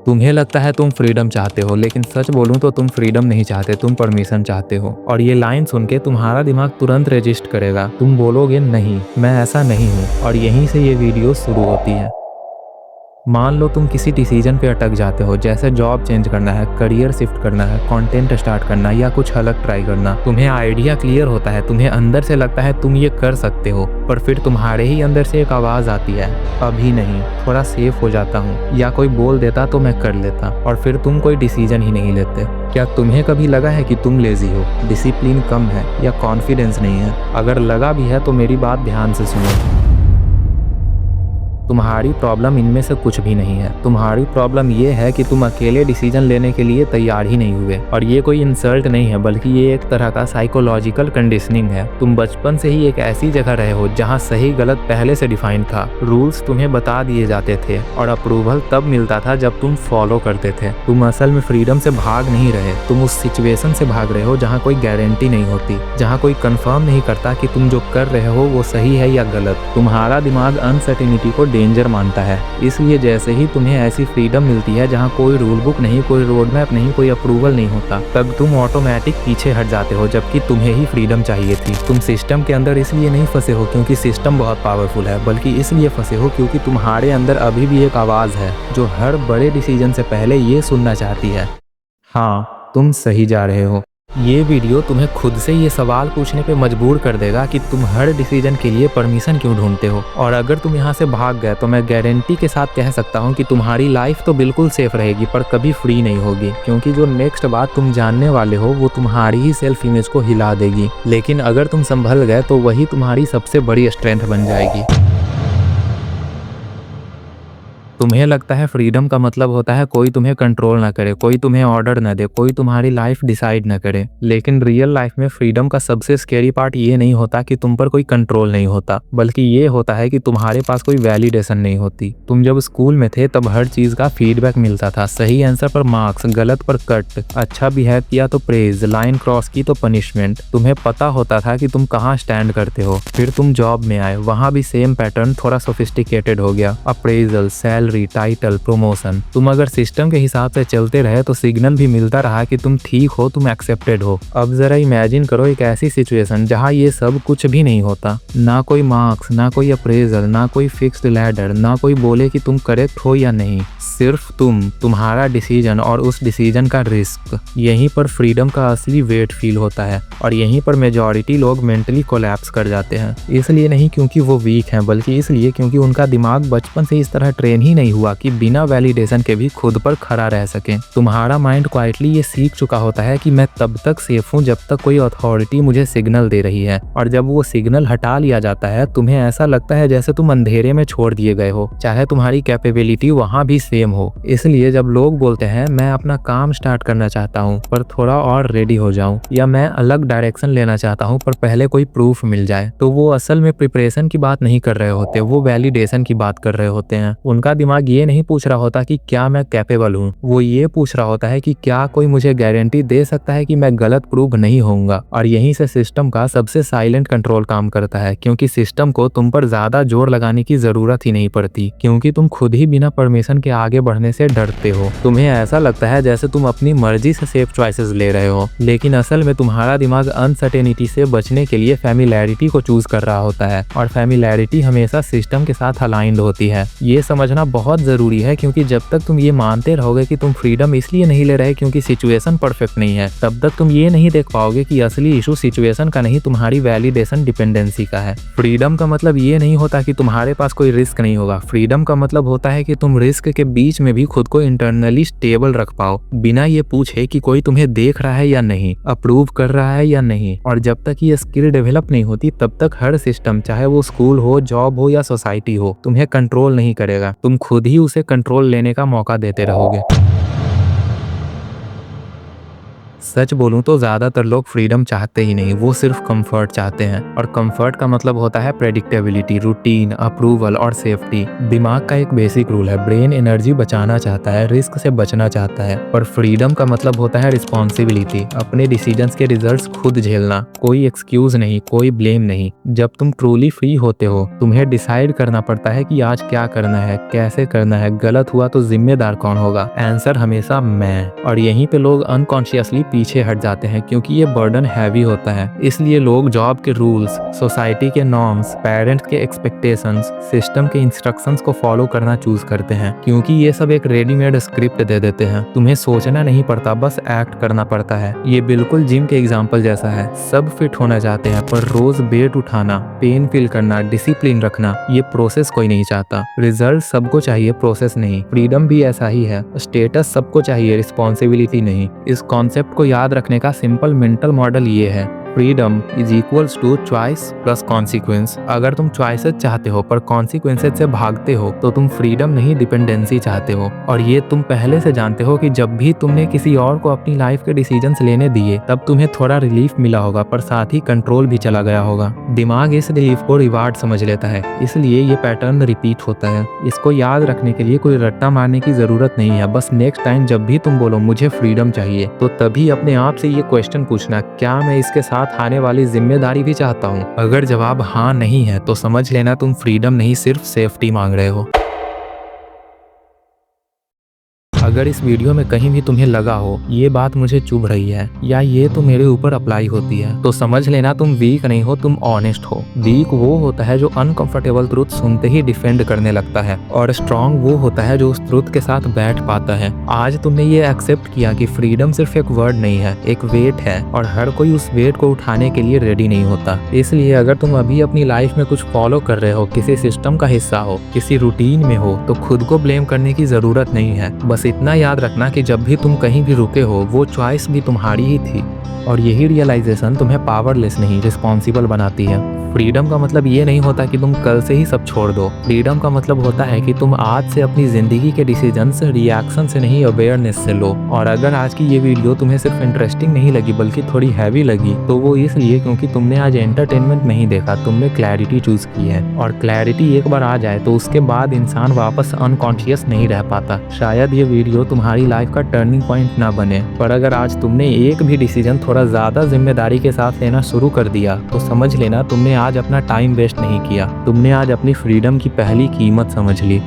तुम्हें लगता है तुम फ्रीडम चाहते हो, लेकिन सच बोलूं तो तुम फ्रीडम नहीं चाहते, तुम परमिशन चाहते हो। और ये लाइन सुन के तुम्हारा दिमाग तुरंत रजिस्ट करेगा। तुम बोलोगे नहीं, मैं ऐसा नहीं हूँ। और यहीं से ये वीडियो शुरू होती है। मान लो तुम किसी डिसीजन पे अटक जाते हो, जैसे जॉब चेंज करना है, करियर शिफ्ट करना है, कंटेंट स्टार्ट करना या कुछ अलग ट्राई करना। तुम्हें आइडिया क्लियर होता है, तुम्हें अंदर से लगता है तुम ये कर सकते हो, पर फिर तुम्हारे ही अंदर से एक आवाज आती है, अभी नहीं, थोड़ा सेफ हो जाता हूँ, या कोई बोल देता तो मैं कर लेता। और फिर तुम कोई डिसीजन ही नहीं लेते। क्या तुम्हें कभी लगा है कि तुम लेजी हो, डिसिप्लिन कम है या कॉन्फिडेंस नहीं है? अगर लगा भी है तो मेरी बात ध्यान से सुनो। तुम्हारी प्रॉब्लम इनमें से कुछ भी नहीं है। तुम्हारी प्रॉब्लम ये है कि तुम अकेले डिसीजन लेने के लिए तैयार ही नहीं हुए। और ये कोई इंसल्ट नहीं है, बल्कि ये एक तरह का साइकोलॉजिकल कंडीशनिंग है। तुम बचपन से ही एक ऐसी जगह रहे हो जहाँ सही गलत पहले से डिफाइन था। रूल्स तुम्हें बता दिए जाते थे और अप्रूवल तब मिलता था जब तुम फॉलो करते थे। तुम असल में फ्रीडम से भाग नहीं रहे, तुम उस सिचुएशन से भाग रहे हो जहाँ कोई गारंटी नहीं होती, जहाँ कोई कंफर्म नहीं करता कि तुम जो कर रहे हो वो सही है या गलत। तुम्हारा दिमाग अनसर्टेनिटी को डेंजर मानता है, इसलिए जैसे ही तुम्हें ऐसी फ्रीडम मिलती है जहाँ कोई रूल बुक नहीं, कोई रोड मैप नहीं, कोई अप्रूवल नहीं होता, तब तुम ऑटोमेटिक पीछे हट जाते हो, जबकि तुम्हें ही फ्रीडम चाहिए थी। तुम सिस्टम के अंदर इसलिए नहीं फंसे हो क्योंकि सिस्टम बहुत पावरफुल है, बल्कि इसलिए फंसे हो क्योंकि तुम्हारे अंदर अभी भी एक आवाज है जो हर बड़े डिसीजन से पहले ये सुनना चाहती है, हाँ तुम सही जा रहे हो। ये वीडियो तुम्हें खुद से ये सवाल पूछने पे मजबूर कर देगा कि तुम हर डिसीजन के लिए परमिशन क्यों ढूंढते हो। और अगर तुम यहाँ से भाग गए तो मैं गारंटी के साथ कह सकता हूँ कि तुम्हारी लाइफ तो बिल्कुल सेफ रहेगी, पर कभी फ्री नहीं होगी, क्योंकि जो नेक्स्ट बात तुम जानने वाले हो वो तुम्हारी ही सेल्फ इमेज को हिला देगी। लेकिन अगर तुम संभल गए तो वही तुम्हारी सबसे बड़ी स्ट्रेंथ बन जाएगी। तुम्हें लगता है फ्रीडम का मतलब होता है कोई तुम्हें कंट्रोल ना करे, कोई तुम्हें ऑर्डर ना दे, कोई तुम्हारी लाइफ डिसाइड ना करे। लेकिन रियल लाइफ में फ्रीडम का सबसे स्कैरी पार्ट ये नहीं होता कि तुम पर कोई कंट्रोल नहीं होता, बल्कि ये होता है कि तुम्हारे पास कोई वैलिडेशन नहीं होती। तुम जब स्कूल में थे तब हर चीज का फीडबैक मिलता था, सही आंसर पर मार्क्स, गलत पर कट, अच्छा बिहेव किया तो प्रेज, लाइन क्रॉस की तो पनिशमेंट। तुम्हें पता होता था कि तुम कहाँ स्टैंड करते हो। फिर तुम जॉब में आए, वहां भी सेम पैटर्न, थोड़ा सोफिस्टिकेटेड हो गया, अप्रेजल, सैलरी, टाइटल, प्रमोशन। तुम अगर सिस्टम के हिसाब से चलते रहे तो सिग्नल भी मिलता रहा कि तुम ठीक हो, तुम एक्सेप्टेड हो। अब जरा इमेजिन करो एक ऐसी सिचुएशन जहां ये सब कुछ भी नहीं होता, ना कोई मार्क्स, ना कोई अप्रेजल, ना कोई फिक्स्ड लैडर, ना कोई बोले कि तुम करेक्ट हो या नहीं, सिर्फ तुम्हारा डिसीजन और उस डिसीजन का रिस्क। यहीं पर फ्रीडम का असली वेट फील होता है और यहीं पर मेजॉरिटी लोग मेंटली कोलैप्स कर जाते हैं। इसलिए नहीं क्योंकि वो वीक हैं, बल्कि इसलिए क्योंकि उनका दिमाग बचपन से इस तरह ट्रेन ही नहीं हुआ कि बिना वैलिडेशन के भी खुद पर खड़ा रह सके। तुम्हारा माइंड क्वाइटली ये सीख चुका होता है कि मैं तब तक सेफ हूँ जब तक कोई अथॉरिटी मुझे सिग्नल दे रही है, और जब वो सिग्नल हटा लिया जाता है तुम्हें ऐसा लगता है जैसे तुम अंधेरे में छोड़ दिए गए हो, चाहे तुम्हारी कैपेबिलिटी वहां भी सेम हो। इसलिए जब लोग बोलते हैं मैं अपना काम स्टार्ट करना चाहता हूँ पर थोड़ा और रेडी हो जाऊं, या मैं अलग डायरेक्शन लेना चाहता हूँ पर पहले कोई प्रूफ मिल जाए, तो वो असल में प्रिपरेशन की बात नहीं कर रहे होते, वो वैलिडेशन की बात कर रहे होते हैं। उनका दिमाग ये नहीं पूछ रहा होता कि क्या मैं कैपेबल हूँ, वो ये पूछ रहा होता है कि क्या कोई मुझे गारंटी दे सकता है कि मैं गलत प्रूव नहीं होऊंगा। और यहीं से सिस्टम का सबसे साइलेंट कंट्रोल काम करता है, क्योंकि सिस्टम को तुम पर ज्यादा जोर लगाने की जरूरत ही नहीं पड़ती, क्योंकि तुम खुद ही बिना परमिशन के आगे बढ़ने से डरते हो। तुम्हें ऐसा लगता है जैसे तुम अपनी मर्जी से सेफ चॉइसेस ले रहे हो, लेकिन असल में तुम्हारा दिमाग अनसर्टेनिटी से बचने के लिए फैमिलैरिटी को चूज कर रहा होता है, और फैमिलैरिटी हमेशा सिस्टम के साथ अलाइंड होती है। ये समझना बहुत जरूरी है, क्योंकि जब तक तुम ये मानते रहोगे कि तुम फ्रीडम इसलिए नहीं ले रहे क्योंकि सिचुएशन परफेक्ट नहीं है, तब तक तुम ये नहीं देख पाओगे कि असली इशू सिचुएशन का नहीं, तुम्हारी वैलिडेशन डिपेंडेंसी का है। फ्रीडम का मतलब ये नहीं होता कि तुम्हारे पास कोई रिस्क नहीं होगा। फ्रीडम का मतलब होता है कि तुम रिस्क के बीच में भी खुद को इंटरनली स्टेबल रख पाओ, बिना ये पूछे कि कोई तुम्हें देख रहा है या नहीं, अप्रूव कर रहा है या नहीं। और जब तक ये स्किल डेवलप नहीं होती तब तक हर सिस्टम, चाहे वो स्कूल हो, जॉब हो या सोसाइटी हो, तुम्हें कंट्रोल नहीं करेगा। तुम खुद ही उसे कंट्रोल लेने का मौका देते रहोगे। सच बोलूं तो ज्यादातर लोग फ्रीडम चाहते ही नहीं, वो सिर्फ कंफर्ट चाहते हैं। और कंफर्ट का मतलब होता है प्रेडिक्टेबिलिटी, रूटीन, अप्रूवल और सेफ्टी। दिमाग का एक बेसिक रूल है, ब्रेन एनर्जी बचाना चाहता है, रिस्क से बचना चाहता है। पर फ्रीडम का मतलब होता है रिस्पॉन्सिबिलिटी, अपने डिसीजंस के रिजल्ट्स खुद झेलना, कोई एक्सक्यूज नहीं, कोई ब्लेम नहीं। जब तुम ट्रूली फ्री होते हो, तुम्हें डिसाइड करना पड़ता है कि आज क्या करना है, कैसे करना है, गलत हुआ तो जिम्मेदार कौन होगा? आंसर हमेशा मैं। और यहीं पे लोग अनकॉन्शियसली पीछे हट जाते हैं, क्योंकि ये बर्डन हैवी होता है। इसलिए लोग जॉब के रूल्स, सोसाइटी के नॉर्म्स, पेरेंट्स के एक्सपेक्टेशंस, सिस्टम के इंस्ट्रक्शंस को फॉलो करना चूज करते हैं, क्योंकि ये सब एक रेडीमेड स्क्रिप्ट दे देते हैं। तुम्हें सोचना नहीं पड़ता, बस एक्ट करना पड़ता है। ये बिल्कुल जिम के एग्जाम्पल जैसा है। सब फिट होना चाहते हैं, पर रोज वेट उठाना, पेन फील करना, डिसिप्लिन रखना, ये प्रोसेस कोई नहीं चाहता। रिजल्ट सबको चाहिए, प्रोसेस नहीं। फ्रीडम भी ऐसा ही है, स्टेटस सबको चाहिए, रिस्पॉन्सिबिलिटी नहीं। इस कॉन्सेप्ट को याद रखने का सिंपल मेंटल मॉडल ये है, freedom is equals to choice plus consequence. अगर तुम चॉइसेस चाहते हो पर कॉन्सिक्वेंसेस से भागते हो, तो तुम फ्रीडम नहीं डिपेंडेंसी चाहते हो। और ये तुम पहले से जानते हो कि जब भी तुमने किसी और को अपनी लाइफ के डिसीजंस लेने दिए, तब तुम्हें थोड़ा रिलीफ मिला होगा, पर साथ ही कंट्रोल भी चला गया होगा। दिमाग इस रिलीफ को रिवार्ड समझ लेता है, इसलिए ये पैटर्न रिपीट होता है। इसको याद रखने के लिए कोई रट्टा मारने की जरूरत नहीं है। बस नेक्स्ट टाइम जब भी तुम बोलो मुझे फ्रीडम चाहिए, तो तभी अपने आप से ये क्वेश्चन पूछना, क्या मैं इसके साथ आने वाली जिम्मेदारी भी चाहता हूँ? अगर जवाब हाँ नहीं है, तो समझ लेना तुम फ्रीडम नहीं, सिर्फ सेफ्टी मांग रहे हो। अगर इस वीडियो में कहीं भी तुम्हें लगा हो ये बात मुझे चुभ रही है, या ये तो मेरे ऊपर अप्लाई होती है, तो समझ लेना तुम वीक नहीं हो, तुम ऑनेस्ट हो। वीक वो होता है जो अनकंफर्टेबल ट्रुथ सुनते ही डिफेंड करने लगता है, और स्ट्रांग वो होता है जो उस ट्रुथ के साथ बैठ पाता है। आज तुमने ये एक्सेप्ट किया कि फ्रीडम सिर्फ एक वर्ड नहीं है, एक वेट है, और हर कोई उस वेट को उठाने के लिए रेडी नहीं होता। इसलिए अगर तुम अभी अपनी लाइफ में कुछ फॉलो कर रहे हो, किसी सिस्टम का हिस्सा हो, किसी रूटीन में हो, तो खुद को ब्लेम करने की जरूरत नहीं है। बस इतना याद रखना कि जब भी तुम कहीं भी रुके हो, वो चॉइस भी तुम्हारी ही थी, और यही रियलाइजेशन तुम्हें पावरलेस नहीं, रिस्पॉन्सिबल बनाती है। फ्रीडम का मतलब ये नहीं होता कि तुम कल से ही सब छोड़ दो। फ्रीडम का मतलब होता है कि तुम आज से अपनी जिंदगी के डिसीजन से, रिएक्शन से नहीं, अवेयरनेस से लो। और अगर आज की ये वीडियो तुम्हें सिर्फ इंटरेस्टिंग नहीं लगी बल्कि थोड़ी हैवी लगी, तो वो इसलिए क्योंकि तुमने आज एंटरटेनमेंट नहीं देखा, तुमने क्लैरिटी चूज की है। और क्लैरिटी एक बार आ जाए तो उसके बाद इंसान वापस अनकॉन्शियस नहीं रह पाता। शायद ये वीडियो तुम्हारी लाइफ का टर्निंग पॉइंट ना बने, पर अगर आज तुमने एक भी डिसीजन थोड़ा ज्यादा जिम्मेदारी के साथ लेना शुरू कर दिया, तो समझ लेना तुमने आज अपना टाइम वेस्ट नहीं किया, तुमने आज अपनी फ्रीडम की पहली कीमत समझ ली।